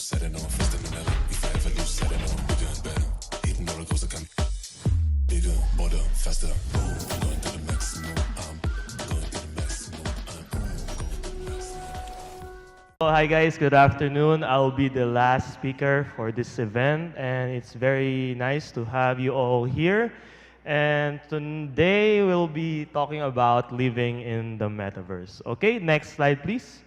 Setting on first in the melon. If I ever lose, setting on bigger and better. Hitting roller coaster come bigger, bolder, faster. Boom, I'm going to the maximum. I'm going to the maximum. I'm going to the maximum. Hi guys, good afternoon. I'll be the last speaker for this event and it's very nice to have you all here. And today we'll be talking about living in the metaverse. Okay, next slide please.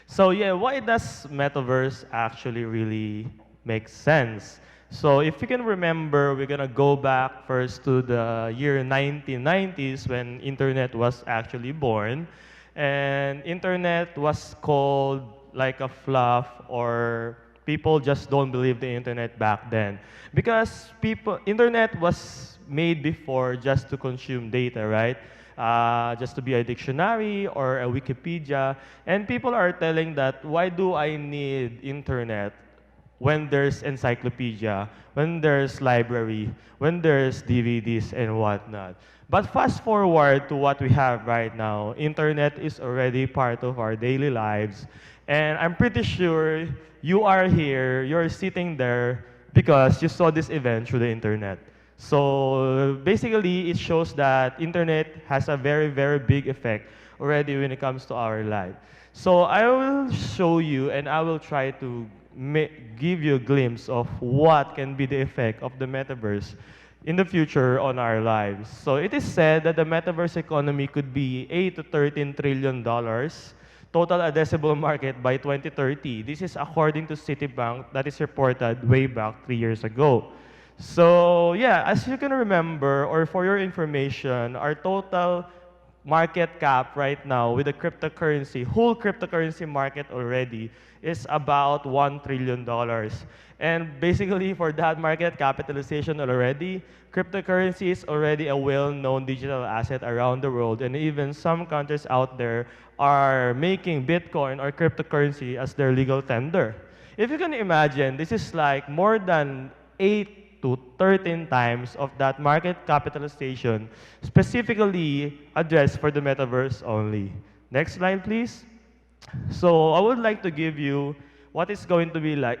So yeah, why does metaverse actually really make sense? So if you can remember, we're gonna go back first to the year 1990s when internet was actually born. And internet was called like a fluff or people just don't believe the internet back then. Because internet was made before just to consume data, right? Just to be a dictionary or a Wikipedia. And people are telling that, why do I need internet when there's encyclopedia, when there's library, when there's DVDs and whatnot? But fast forward to what we have right now, internet is already part of our daily lives. And I'm pretty sure you are here, you're sitting there because you saw this event through the internet. So basically, it shows that internet has a very, very big effect already when it comes to our life. So I will show you and I will try to give you a glimpse of what can be the effect of the metaverse in the future on our lives. So it is said that the metaverse economy could be 8 to 13 trillion dollars total addressable market by 2030. This is according to Citibank that is reported way back 3 years ago. So yeah, as you can remember, or for your information, our total market cap right now with the cryptocurrency, whole cryptocurrency market already is about $1 trillion. And basically for that market capitalization already, cryptocurrency is already a well-known digital asset around the world, and even some countries out there are making Bitcoin or cryptocurrency as their legal tender. If you can imagine, this is like more than 8 to 13 times of that market capitalization specifically addressed for the metaverse only. Next slide, please. So I would like to give you what it's going to be like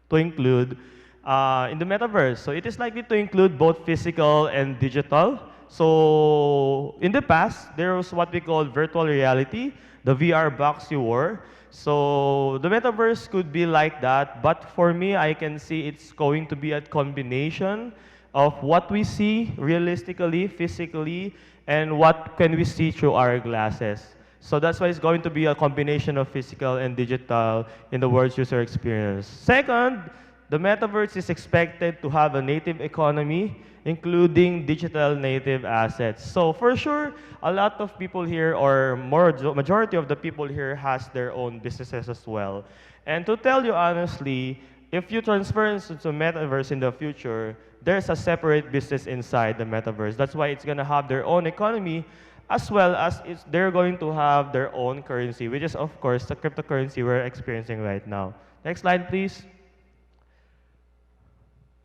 to include in the metaverse. So it is likely to include both physical and digital. So in the past, there was what we call virtual reality, the VR box you wore. So the metaverse could be like that, but for me, I can see it's going to be a combination of what we see realistically, physically, and what can we see through our glasses. So that's why it's going to be a combination of physical and digital in the world's user experience. Second, the metaverse is expected to have a native economy, including digital native assets. So for sure, a lot of people here, or majority of the people here, has their own businesses as well. And to tell you honestly, if you transfer into metaverse in the future, there's a separate business inside the metaverse. That's why it's gonna have their own economy, as well as they're going to have their own currency, which is of course the cryptocurrency we're experiencing right now. Next slide, please.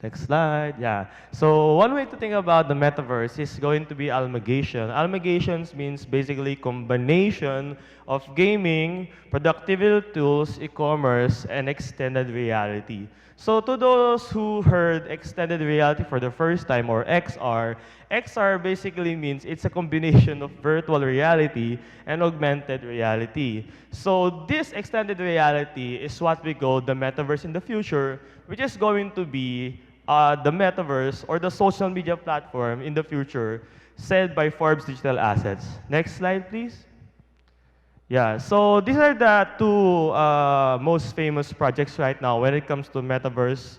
Next slide, yeah. So one way to think about the metaverse is going to be amalgamation. Amalgamations means basically combination of gaming, productivity tools, e-commerce, and extended reality. So to those who heard extended reality for the first time, or XR, XR basically means it's a combination of virtual reality and augmented reality. So this extended reality is what we call the metaverse in the future, which is going to be the metaverse or the social media platform in the future, said by Forbes Digital Assets. Next slide, please. Yeah, so these are the two most famous projects right now when it comes to metaverse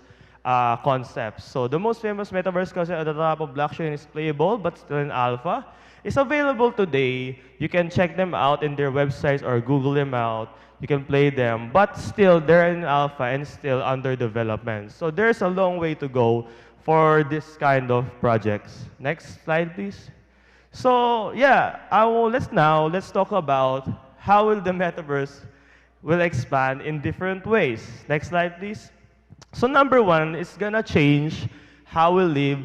concepts. So the most famous metaverse concept at the top of blockchain is Playable, but still in alpha. It's available today. You can check them out in their websites or Google them out. You can play them, but still they're in alpha and still under development. So there's a long way to go for this kind of projects. Next slide, please. So yeah, let's talk about how will the metaverse will expand in different ways. Next slide, please. So number one, it's gonna change how we live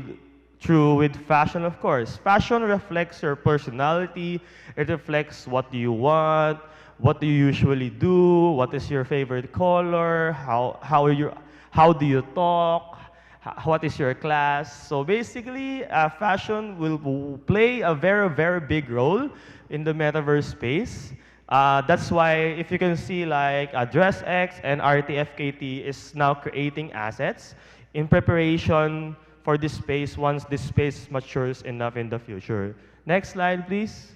True with fashion, of course. Fashion reflects your personality. It reflects what do you want, what do you usually do, what is your favorite color, how do you talk, what is your class. So basically, fashion will play a very, very big role in the metaverse space. That's why if you can see like DressX and RTFKT is now creating assets in preparation for this space once this space matures enough in the future. Next slide, please.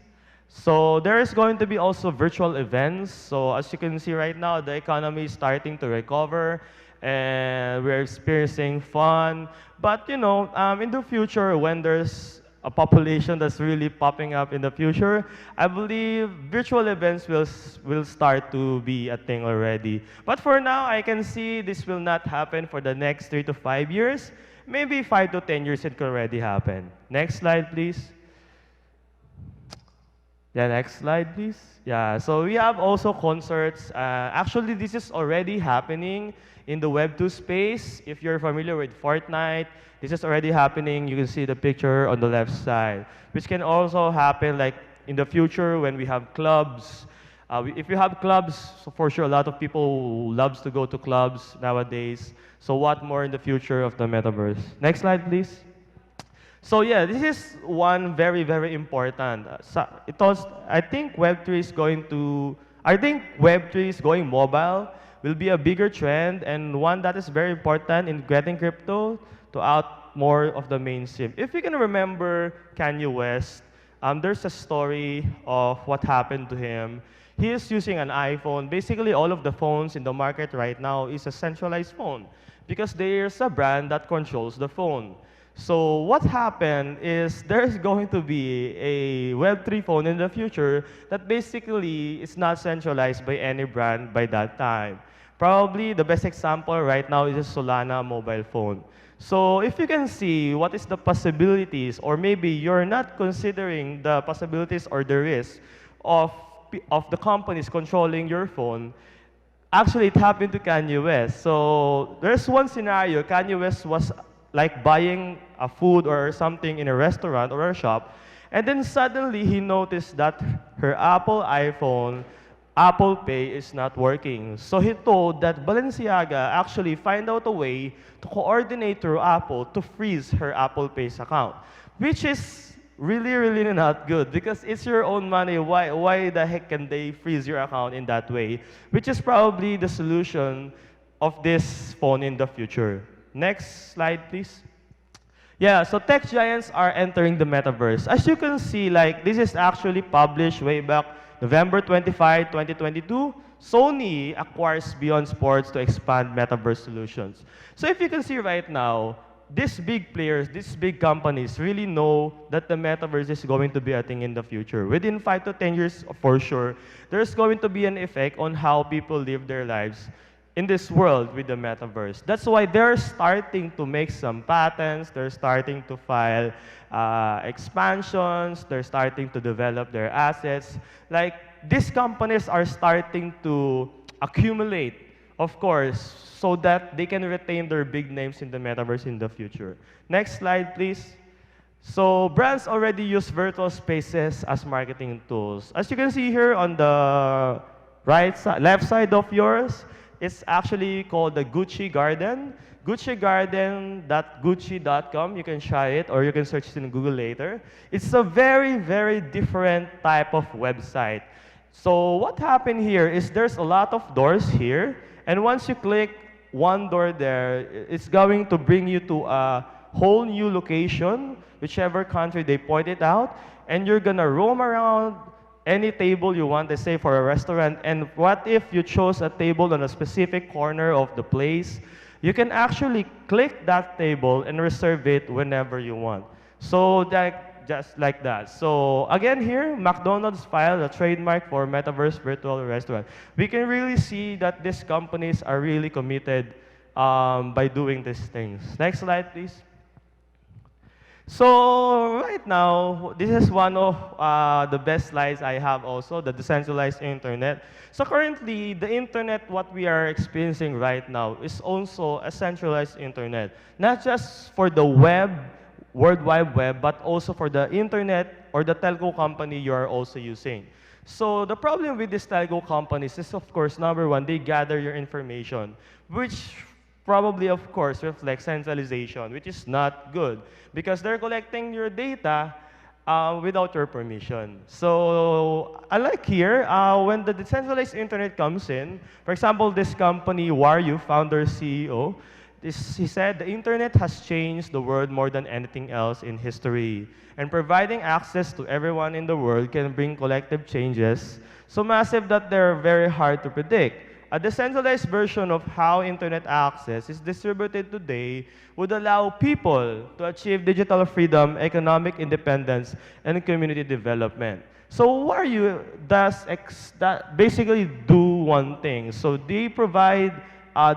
So there is going to be also virtual events. So as you can see right now, the economy is starting to recover and we're experiencing fun. But in the future, when there's a population that's really popping up in the future, I believe virtual events will start to be a thing already. But for now, I can see this will not happen for the next 3 to 5 years. Maybe 5 to 10 years it could already happen. Next slide, please. Yeah, next slide, please. Yeah, so we have also concerts. Actually, this is already happening in the Web2 space. If you're familiar with Fortnite, this is already happening. You can see the picture on the left side, which can also happen like in the future when we have clubs. If you have clubs, so for sure a lot of people loves to go to clubs nowadays. So what more in the future of the metaverse? Next slide, please. So yeah, this is one very, very important. I think Web3 is going to, I think Web3 is going mobile will be a bigger trend and one that is very important in getting crypto to out more of the mainstream. If you can remember Kanye West, there's a story of what happened to him. He is using an iPhone. Basically, all of the phones in the market right now is a centralized phone because there's a brand that controls the phone. So what happened is there's going to be a Web3 phone in the future that basically is not centralized by any brand by that time. Probably the best example right now is a Solana mobile phone. So if you can see what is the possibilities, or maybe you're not considering the possibilities or the risk of, of the companies controlling your phone, actually it happened to Kanye West. So there's one scenario, Kanye West was like buying a food or something in a restaurant or a shop, and then suddenly he noticed that her Apple Pay is not working. So he told that Balenciaga actually find out a way to coordinate through Apple to freeze her Apple Pay's account, which is really, really not good because it's your own money. Why the heck can they freeze your account in that way? Which is probably the solution of this phone in the future. Next slide, please. Yeah, so tech giants are entering the metaverse. As you can see, like this is actually published way back November 25, 2022. Sony acquires Beyond Sports to expand metaverse solutions. So if you can see right now, these big players, these big companies really know that the metaverse is going to be a thing in the future. Within 5 to 10 years, for sure, there's going to be an effect on how people live their lives in this world with the metaverse. That's why they're starting to make some patents, they're starting to file expansions, they're starting to develop their assets. Like, these companies are starting to accumulate, of course, so that they can retain their big names in the metaverse in the future. Next slide, please. So brands already use virtual spaces as marketing tools. As you can see here on the left side of yours, it's actually called the Gucci Garden. GucciGarden.gucci.com. You can try it or you can search it in Google later. It's a very, very different type of website. So what happened here is there's a lot of doors here. And once you click one door there, it's going to bring you to a whole new location, whichever country they point it out. And you're going to roam around any table you want, let's say for a restaurant, and what if you chose a table on a specific corner of the place? You can actually click that table and reserve it whenever you want. So that, just like that. So again here, McDonald's filed a trademark for Metaverse Virtual Restaurant. We can really see that these companies are really committed by doing these things. Next slide, please. So right now, this is one of the best slides I have also, the decentralized internet. So currently, the internet, what we are experiencing right now, is also a centralized internet. Not just for the web World Wide Web, but also for the internet or the telco company you are also using. So the problem with these telco companies is, of course, number one, they gather your information, which probably, of course, reflects centralization, which is not good because they're collecting your data without your permission. So, unlike here, when the decentralized internet comes in, for example, this company, Wario, founder CEO, he said the internet has changed the world more than anything else in history. And providing access to everyone in the world can bring collective changes so massive that they're very hard to predict. A decentralized version of how internet access is distributed today would allow people to achieve digital freedom, economic independence, and community development. So Wario that basically do one thing. So they provide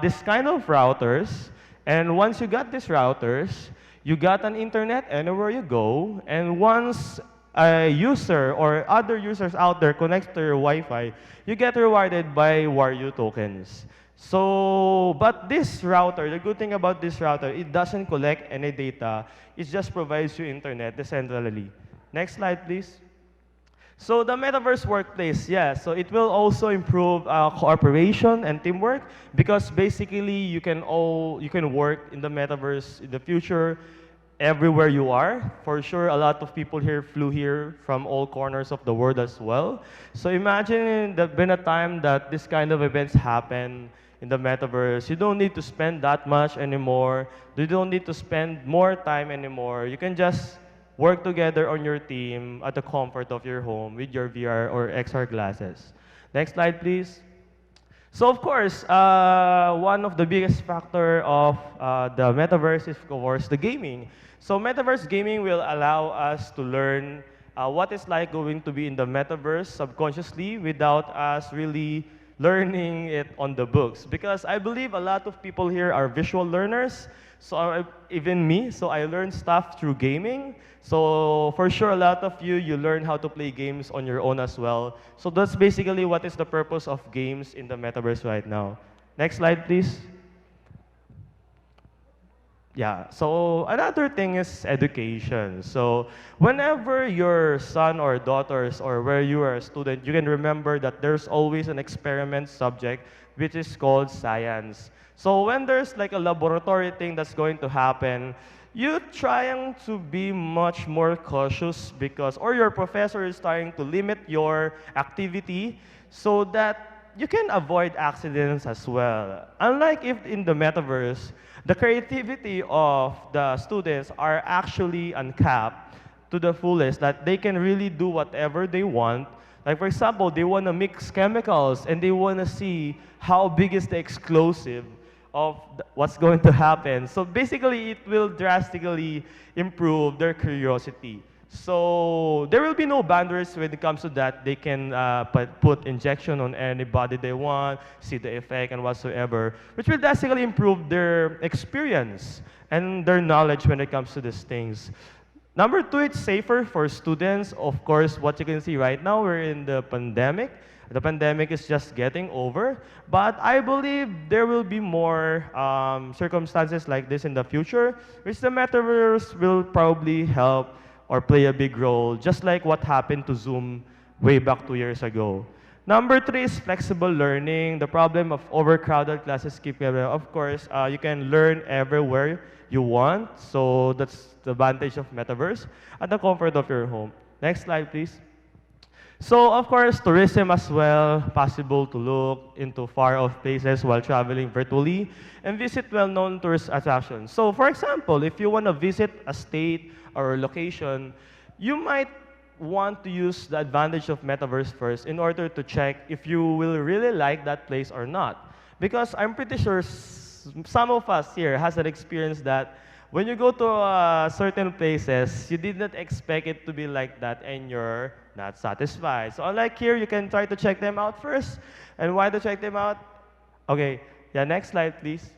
this kind of routers, and once you got these routers, you got an internet anywhere you go, and once a user or other users out there connects to your Wi-Fi, you get rewarded by Wario tokens. So, but this router, the good thing about this router, it doesn't collect any data. It just provides you internet decentrally. Next slide, please. So the metaverse workplace, yeah, so it will also improve cooperation and teamwork because basically you can work in the metaverse in the future everywhere you are. For sure, a lot of people here flew here from all corners of the world as well. So imagine there's been a time that this kind of events happen in the metaverse. You don't need to spend that much anymore. You don't need to spend more time anymore. You can just work together on your team at the comfort of your home with your VR or XR glasses. Next slide, please. So of course, one of the biggest factor of the metaverse is of course the gaming. So metaverse gaming will allow us to learn what it's like going to be in the metaverse subconsciously without us really learning it on the books. Because I believe a lot of people here are visual learners, so even me, so I learned stuff through gaming. So for sure, a lot of you learn how to play games on your own as well. So that's basically what is the purpose of games in the metaverse right now. Next slide, please. Yeah, so another thing is education. So whenever your son or daughters or where you are a student, you can remember that there's always an experiment subject which is called science. So when there's like a laboratory thing that's going to happen, you're trying to be much more cautious because, or your professor is trying to limit your activity so that you can avoid accidents as well. Unlike if in the metaverse, the creativity of the students are actually uncapped to the fullest, that they can really do whatever they want. Like for example, they want to mix chemicals and they want to see how big is the explosive of what's going to happen. So basically, it will drastically improve their curiosity. So there will be no boundaries when it comes to that. They can put injection on anybody they want, see the effect and whatsoever, which will drastically improve their experience and their knowledge when it comes to these things. Number two, it's safer for students. Of course, what you can see right now, we're in the pandemic. The pandemic is just getting over, but I believe there will be more circumstances like this in the future, which the metaverse will probably help or play a big role, just like what happened to Zoom way back 2 years ago. Number three is flexible learning. The problem of overcrowded classes keep of course, you can learn everywhere you want, so that's the advantage of metaverse at the comfort of your home. Next slide, please. So, of course, tourism as well, possible to look into far-off places while traveling virtually and visit well-known tourist attractions. So, for example, if you want to visit a state or a location, you might want to use the advantage of metaverse first in order to check if you will really like that place or not. Because I'm pretty sure some of us here has an experience that when you go to certain places, you did not expect it to be like that and you're not satisfied. So unlike here, you can try to check them out first. And why to check them out? Okay, yeah, next slide, please.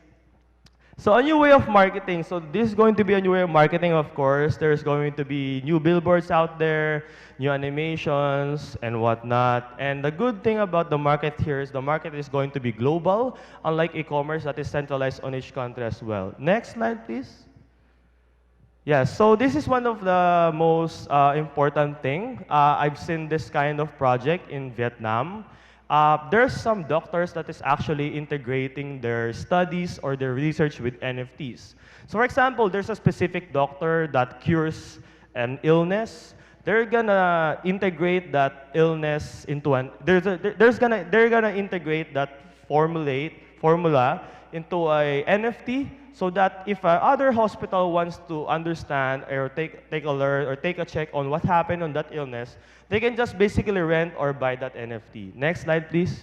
So a new way of marketing. So this is going to be a new way of marketing, of course. There's going to be new billboards out there, new animations, and whatnot. And the good thing about the market here is the market is going to be global, unlike e-commerce that is centralized on each country as well. Next slide, please. Yeah, so this is one of the most important thing. I've seen this kind of project in Vietnam. There's some doctors that is actually integrating their studies or their research with NFTs. So for example, there's a specific doctor that cures an illness. They're gonna integrate that illness into an they're gonna integrate that formula into a NFT so that if other hospital wants to understand or take a learn or take a check on what happened on that illness, they can just basically rent or buy that NFT. Next slide, please.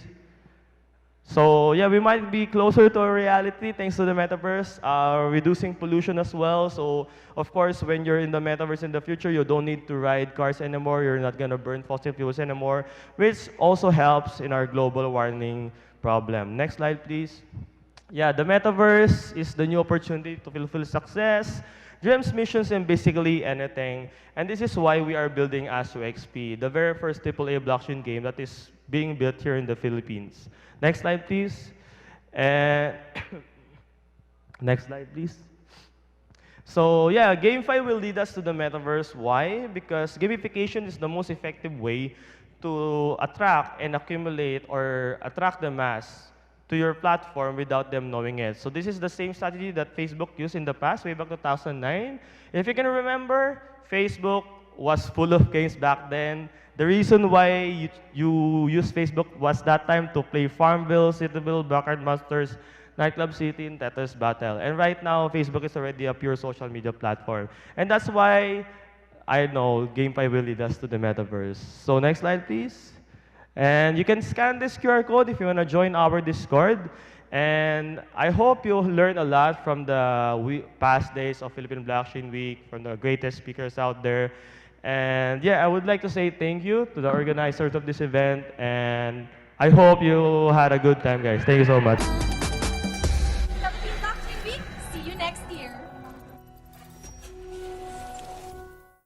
So yeah, we might be closer to a reality thanks to the metaverse, reducing pollution as well. So of course, when you're in the metaverse in the future, you don't need to ride cars anymore. You're not gonna burn fossil fuels anymore, which also helps in our global warming problem. Next slide, please. Yeah, the metaverse is the new opportunity to fulfill success, dreams, missions, and basically anything. And this is why we are building Astro XP, the very first AAA blockchain game that is being built here in the Philippines. Next slide, please. And next slide, please. So yeah, GameFi will lead us to the metaverse. Why? Because gamification is the most effective way to attract and accumulate or attract the mass to your platform without them knowing it. So this is the same strategy that Facebook used in the past, way back 2009. If you can remember, Facebook was full of games back then. The reason why you use Facebook was that time to play Farmville, Cityville, Backyard Monsters, Nightclub City, and Tetris Battle. And right now, Facebook is already a pure social media platform. And that's why I know GameFi will lead us to the metaverse. So next slide, please. And you can scan this QR code if you want to join our Discord. And I hope you learn a lot from the past days of Philippine Blockchain Week, from the greatest speakers out there. And yeah, I would like to say thank you to the organizers of this event. And I hope you had a good time, guys. Thank you so much. Philippine Blockchain Week. See you next year.